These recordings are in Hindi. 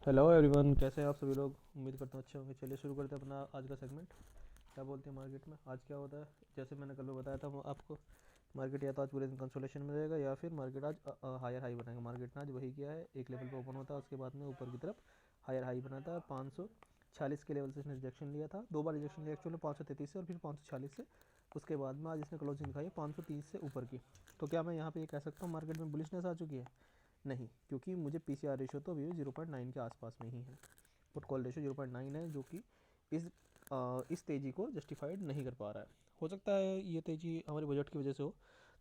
हेलो एवरीवन, कैसे हैं आप सभी लोग। उम्मीद करता हूँ अच्छे होंगे। चलिए शुरू करते हैं अपना आज का सेगमेंट। क्या बोलते हैं मार्केट में आज क्या होता है। जैसे मैंने कल में बताया था आपको, मार्केट या तो आज पूरे दिन कंसोलेशन में रहेगा या फिर मार्केट आज हायर हाई बनाएगा। मार्केट ने आज वही किया है, एक लेवल पे ओपन होता है, उसके बाद में ऊपर की तरफ हायर हाई बनाता है। 546 के लेवल से इसने रिजेक्शन लिया था, दो बार रिजेक्शन लिया एक्चुअली, 533 से और फिर 546 से। उसके बाद में आज इसने क्लोजिंग दिखाई है 530 से ऊपर की। तो क्या मैं यहाँ पे ये कह सकता हूँ मार्केट में बुलिशनेस आ चुकी है? नहीं, क्योंकि मुझे पीसीआर रेशियो तो अभी भी 0.9 के आसपास में ही है। पुट कॉल रेशियो 0.9 है, जो कि इस इस तेज़ी को जस्टिफाइड नहीं कर पा रहा है। हो सकता है ये तेज़ी हमारे बजट की वजह से हो।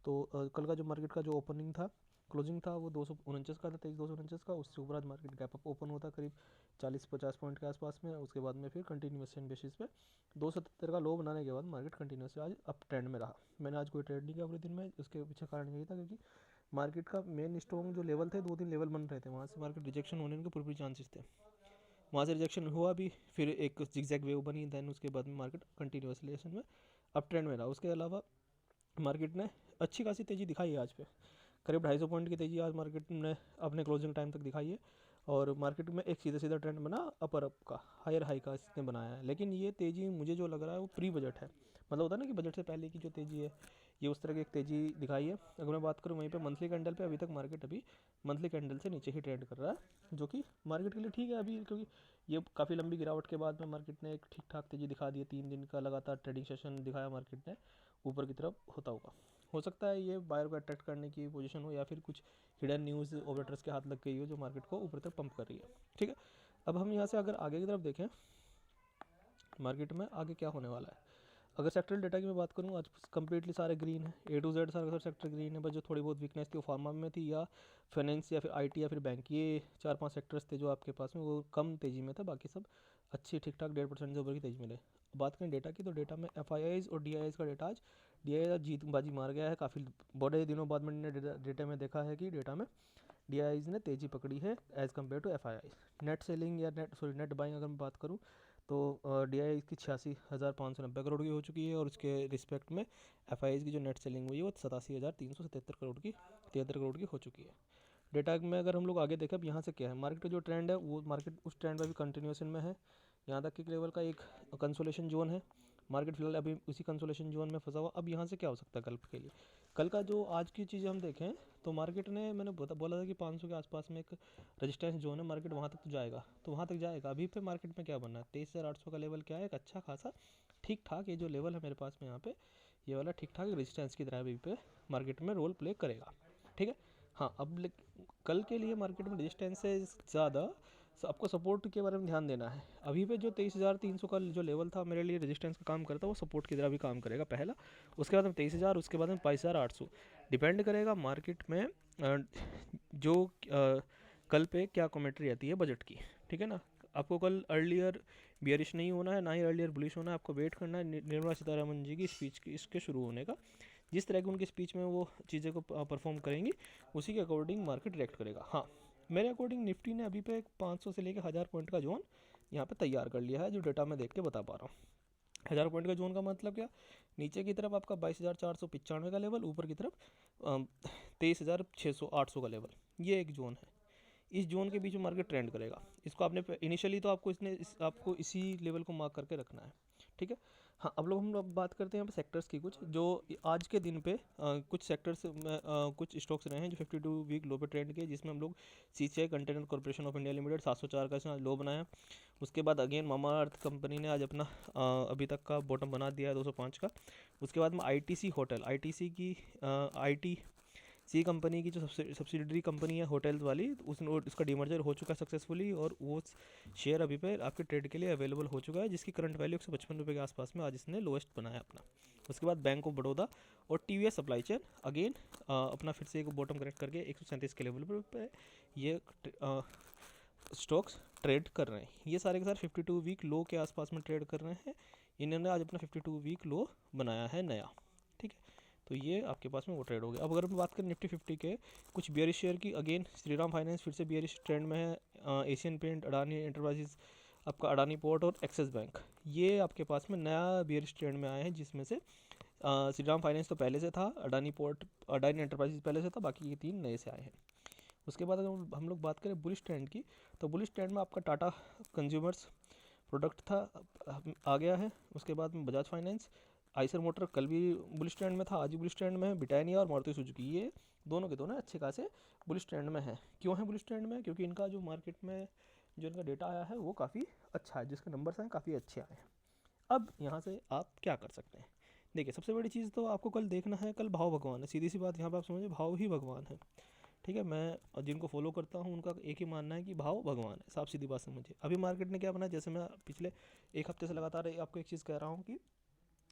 तो कल का जो मार्केट का जो ओपनिंग था, क्लोजिंग था, वो 249 का था, 23,249 का। उससे ऊपर आज मार्केट गैप अप ओपन होता करीब 40-50 पॉइंट के आसपास में। उसके बाद में फिर कंटिन्यूएशन बेसिस पे 270 का लो बनाने के बाद मार्केट कंटिन्यूसली आज अप ट्रेंड में रहा। मैंने आज कोई ट्रेड नहीं किया पूरे दिन में। उसके पीछे कारण यही था क्योंकि मार्केट का मेन स्ट्रॉन्ग जो लेवल थे, दो तीन लेवल बन रहे थे, वहाँ से मार्केट रिजेक्शन होने के पूरे चांसेस थे। वहाँ से रिजेक्शन हुआ भी, फिर एक जिगजैग वेव बनी, देन उसके बाद में मार्केट कंटिन्यूस लेसन में अप ट्रेंड में रहा। उसके अलावा मार्केट ने अच्छी खासी तेज़ी दिखाई है आज पे, करीब 250 पॉइंट की तेज़ी आज मार्केट ने अपने क्लोजिंग टाइम तक दिखाई है। और मार्केट में एक सीधा सीधा ट्रेंड बना अपर अप का, हायर हाई का इसने बनाया है। लेकिन ये तेज़ी मुझे जो लग रहा है वो प्री बजट है। मतलब होता है ना कि बजट से पहले की जो तेज़ी है, ये उस तरह की एक तेज़ी दिखाई है। अगर मैं बात करूँ वहीं पे मंथली कैंडल पे, अभी तक मार्केट अभी मंथली कैंडल से नीचे ही ट्रेड कर रहा है, जो कि मार्केट के लिए ठीक है अभी, क्योंकि ये काफ़ी लंबी गिरावट के बाद में मार्केट ने एक ठीक ठाक तेज़ी दिखा दी है। 3 दिन का लगातार ट्रेडिंग सेशन दिखाया मार्केट ने ऊपर की तरफ होता हुआ। हो सकता है ये बायर को अट्रैक्ट करने की पोजीशन हो, या फिर कुछ हिडन न्यूज़ ऑपरेटर्स के हाथ लग गई हो जो मार्केट को ऊपर तक पंप कर रही है। ठीक है, अब हम यहाँ से अगर आगे की तरफ देखें, मार्केट में आगे क्या होने वाला है। अगर सेक्टरल डेटा की मैं बात करूँ, आज कंप्लीटली सारे ग्रीन है, ए टू जेड सारे सेक्टर ग्रीन है। बस जो थोड़ी बहुत वीकनेस थी वो फार्मा में थी, या फाइनेंस, या फिर आईटी, या फिर बैंक। ये 4-5 सेक्टर्स थे जो आपके पास में वो कम तेज़ी में था, बाकी सब अच्छी ठीक ठाक 1.5% से ऊपर की तेज़ी मिले। बात करें डेटा की, तो डेटा में एफ और डी का डेटा आज डी आई जीत बाजी मार गया है। काफ़ी बड़े दिनों बाद मैंने डेटा में देखा है कि डेटा में डी ने तेज़ी पकड़ी है as compare to F net selling या नेट बाइंग अगर मैं बात करूँ, तो डी की 86,590 करोड़ की हो चुकी है, और उसके रिस्पेक्ट में एफ की जो नेट सेलिंग हुई है वो 87,377 करोड़ की 73 करोड़ की हो चुकी है। डेटा में अगर हम लोग आगे देखें, अब यहाँ से क्या है, मार्केट का जो ट्रेंड है वो मार्केट उस ट्रेंड पर भी कंटिन्यूएशन में है। यहाँ तक एक लेवल का एक कंसोलेशन जोन है। मार्केट फिलहाल अभी उसी कंसोलेशन जोन में फंसा हुआ। अब यहाँ से क्या हो सकता है कल के लिए। कल का जो आज की चीज़ें हम देखें, तो मार्केट ने, मैंने बोला था कि 500 के आसपास में एक रेजिस्टेंस जोन है, मार्केट वहाँ तक तो जाएगा, तो वहाँ तक जाएगा। अभी पे मार्केट में क्या बनना है, 23,800 का लेवल क्या है, एक अच्छा खासा ठीक ठाक, ये जो लेवल है मेरे पास में यहाँ पे, ये वाला ठीक ठाक रेजिस्टेंस की तरह अभी पे मार्केट में रोल प्ले करेगा। ठीक है। हाँ, अब कल के लिए मार्केट में रेजिस्टेंस से ज़्यादा आपको सपोर्ट के बारे में ध्यान देना है। अभी पे जो 23,300 का जो लेवल था मेरे लिए रेजिस्टेंस का काम करता है, वो सपोर्ट की तरह भी काम करेगा पहला। उसके बाद में 23,000, उसके बाद में 22,800। डिपेंड करेगा मार्केट में जो कल पे क्या कमेंट्री आती है बजट की। ठीक है ना। आपको कल अर्लियर बियरिश नहीं होना है, ना ही अर्लियर बुलिश होना है। आपको वेट करना है निर्मला सीतारमण जी की स्पीच की, इसके शुरू होने का। जिस तरह की उनकी स्पीच में वो चीज़ें को परफॉर्म करेंगी, उसी के अकॉर्डिंग मार्केट रिएक्ट करेगा। हाँ, मेरे अकॉर्डिंग निफ्टी ने अभी पे 500 से लेकर 1000 पॉइंट का जोन यहाँ पे तैयार कर लिया है, जो डेटा में देख के बता पा रहा हूँ। 1000 पॉइंट का जोन का मतलब क्या, नीचे की तरफ आपका 22,495 का लेवल, ऊपर की तरफ 23,600-800 का लेवल, ये एक जोन है। इस जोन के बीच में मार्केट ट्रेंड करेगा। इसको आपने इनिशियली तो आपको आपको इसी लेवल को मार्क करके रखना है। ठीक है। हाँ, अब लोग हम लोग बात करते हैं यहाँ पे सेक्टर्स की, कुछ जो आज के दिन पे कुछ सेक्टर्स में कुछ स्टॉक्स रहे हैं जो 52 वीक लो पे ट्रेंड किए, जिसमें हम लोग CCI container corporation of India limited 704 का इसने लो बनाया। उसके बाद अगेन मामा अर्थ कंपनी ने आज अपना अभी तक का बॉटम बना दिया है 205 का। उसके बाद में आईटीसी होटल, आईटीसी की आई सी कंपनी की जो सब्सिडरी कंपनी है होटल्स वाली, उसका डीमर्जर हो चुका है सक्सेसफुली, और वो शेयर अभी पे आपके ट्रेड के लिए अवेलेबल हो चुका है, जिसकी करंट वैल्यू 155 रुपये के आसपास में आज इसने लोएस्ट बनाया अपना। उसके बाद बैंक ऑफ बड़ौदा और टीवीएस सप्लाई चेन अगेन अपना फिर से एक बॉटम करेक्ट करके 137 के लेवल पर ये स्टॉक्स ट्रेड कर रहे हैं। ये सारे के सारे 52 वीक लो के आसपास में ट्रेड कर रहे हैं। इन्होंने आज अपना 52 वीक लो बनाया है नया। ठीक है, तो ये आपके पास में वो ट्रेड हो गया। अब अगर हम बात करें निफ्टी 50 के कुछ बियरिश शेयर की, अगेन श्रीराम फाइनेंस फिर से बियरिश ट्रेंड में है, एशियन पेंट, अडानी एंटरप्राइजेस, आपका अडानी पोर्ट और एक्सिस बैंक, ये आपके पास में नया बियरिश ट्रेंड में आए हैं, जिसमें से श्रीराम फाइनेंस तो पहले से था, अडानी पोर्ट, अडानी एंटरप्राइजेस पहले से था, बाकी ये तीन नए से आए हैं। उसके बाद अगर हम लोग बात करें बुलिश ट्रेंड की, तो बुलिश ट्रेंड में आपका टाटा कंज्यूमर्स प्रोडक्ट था, आ गया है। उसके बाद में बजाज फाइनेंस, आइसर मोटर कल भी बुलिश ट्रेंड में था, आज भी बुलिश ट्रेंड में है। ब्रिटानिया और मारुति सुजुकी, ये दोनों के दोनों अच्छे खासे बुलिश ट्रेंड में है। क्यों है बुलिश ट्रेंड में? क्योंकि इनका जो मार्केट में जो इनका डेटा आया है वो काफ़ी अच्छा है, जिसके नंबर्स हैं काफ़ी अच्छे आए हैं। अब यहाँ से आप क्या कर सकते हैं? देखिए, सबसे बड़ी चीज़ तो आपको कल देखना है, कल भाव भगवान है, सीधी सी बात यहाँ पे आप समझिए, भाव ही भगवान है। ठीक है, मैं जिनको फॉलो करता हूँ उनका एक ही मानना है कि भाव भगवान है, साफ सीधी बात समझिए। अभी मार्केट ने क्या बना, जैसे मैं पिछले एक हफ्ते से लगातार आपको एक चीज़ कह रहा हूँ कि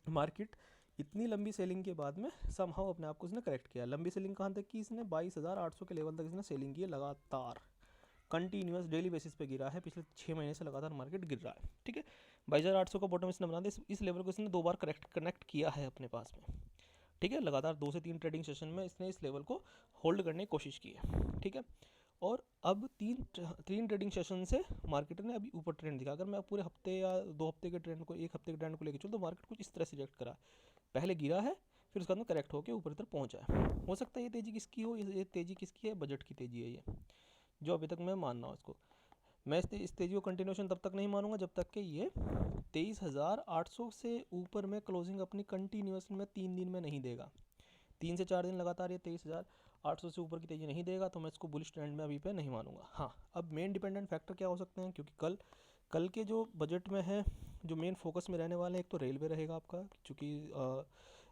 मार्केट इतनी लंबी सेलिंग के बाद में समहाउ अपने आप को इसने करेक्ट किया। लंबी सेलिंग कहाँ तक की इसने? 22,800 के लेवल तक इसने सेलिंग की है, लगातार कंटिन्यूस डेली बेसिस पे गिरा है, पिछले 6 महीने से लगातार मार्केट गिर रहा है। ठीक है, 22,800 का बॉटम इसने बना दिया, इस लेवल को इसने 2 बार कनेक्ट किया है अपने पास में। ठीक है, लगातार 2 से 3 ट्रेडिंग सेशन में इसने इस लेवल को होल्ड करने की कोशिश की है। ठीक है, और अब तीन ट्रेडिंग सेशन से मार्केट ने अभी ऊपर ट्रेंड दिखा। अगर मैं पूरे हफ्ते या 2 हफ्ते के ट्रेंड को, 1 हफ्ते के ट्रेंड को लेकर चलूँ तो मार्केट कुछ इस तरह से रिएक्ट करा, पहले गिरा है, फिर उसके बाद में करेक्ट होकर ऊपर तक पहुंचा है। हो सकता है ये तेज़ी किसकी हो, ये तेज़ी किसकी है? बजट की तेज़ी है ये, जो अभी तक मैं मान रहा हूँ इसको। मैं इस तेज़ी को कंटिन्यूशन तब तक नहीं मानूंगा जब तक कि ये 23,800 से ऊपर में क्लोजिंग अपनी कंटिन्यूस में 3 दिन में नहीं देगा। 3 से 4 दिन लगातार ये 23,800 से ऊपर की तेज़ी नहीं देगा, तो मैं इसको बुलिश ट्रेंड में अभी पे नहीं मानूंगा। हाँ, अब मेन डिपेंडेंट फैक्टर क्या हो सकते हैं, क्योंकि कल के जो बजट में है, जो मेन फोकस में रहने वाले हैं, एक तो रेलवे रहेगा आपका, क्योंकि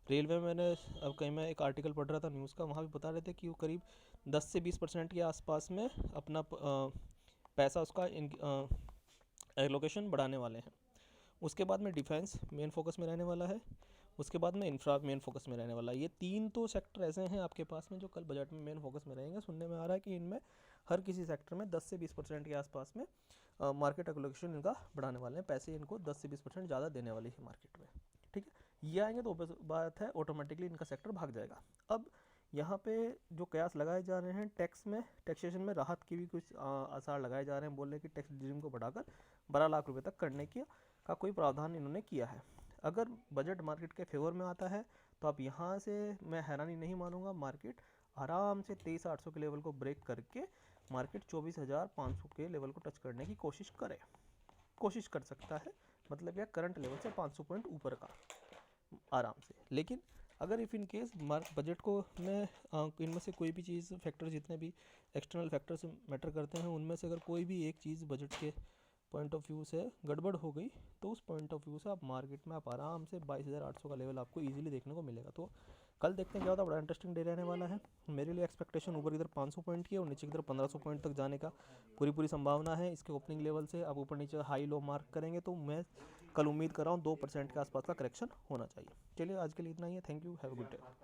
रेलवे में मैंने अब कहीं मैं एक आर्टिकल पढ़ रहा था न्यूज़ का, वहाँ भी बता रहे थे कि वो करीब 10 से 20% के आसपास में अपना पैसा उसका एलोकेशन बढ़ाने वाले हैं। उसके बाद में डिफेंस मेन फोकस में रहने वाला है, उसके बाद में इंफ्रा मेन फोकस में रहने वाला है। ये 3 तो सेक्टर ऐसे हैं आपके पास में जो कल बजट में मेन फोकस में रहेंगे। सुनने में आ रहा है कि इनमें हर किसी सेक्टर में 10 से 20% के आसपास में मार्केट एलोकेशन इनका बढ़ाने वाले हैं, पैसे इनको 10 से 20% ज़्यादा देने वाली है मार्केट में। ठीक है, ये आएंगे तो बात है ऑटोमेटिकली इनका सेक्टर भाग जाएगा। अब यहाँ पे जो कयास लगाए जा रहे हैं टैक्सेशन में राहत की भी कुछ आसार लगाए जा रहे हैं, बोल रहे हैं कि टैक्स रिजीम को बढ़ाकर 12 लाख रुपए तक करने का कोई प्रावधान इन्होंने किया है। अगर बजट मार्केट के फेवर में आता है तो आप यहाँ से मैं हैरानी नहीं मानूंगा, मार्केट आराम से 23,800 के लेवल को ब्रेक करके मार्केट 24,500 के लेवल को टच करने की कोशिश कर सकता है। मतलब यह करंट लेवल से 500 पॉइंट ऊपर का आराम से। लेकिन अगर इफ़ इन केस बजट को में इनमें से कोई भी चीज़ फैक्टर, जितने भी एक्सटर्नल फैक्टर्स मैटर करते हैं, उनमें से अगर कोई भी एक चीज़ बजट के पॉइंट ऑफ व्यू से गड़बड़ हो गई, तो उस पॉइंट ऑफ व्यू से आप मार्केट में आप आराम से 22,800 का लेवल आपको इजीली देखने को मिलेगा। तो कल देखते हैं क्या होता है, बड़ा इंटरेस्टिंग डे रहने वाला है। मेरे लिए एक्सपेक्टेशन ऊपर की तरफ 500 पॉइंट की है और नीचे की तरफ 1500 पॉइंट तक जाने का पूरी संभावना है। इसके ओपनिंग लेवल से आप ऊपर नीचे हाई लो मार्क करेंगे तो मैं कल उम्मीद कर रहा हूँ 2% के आसपास का करेक्शन होना चाहिए। चलिए, आज के लिए इतना ही है। Thank you, have a good day.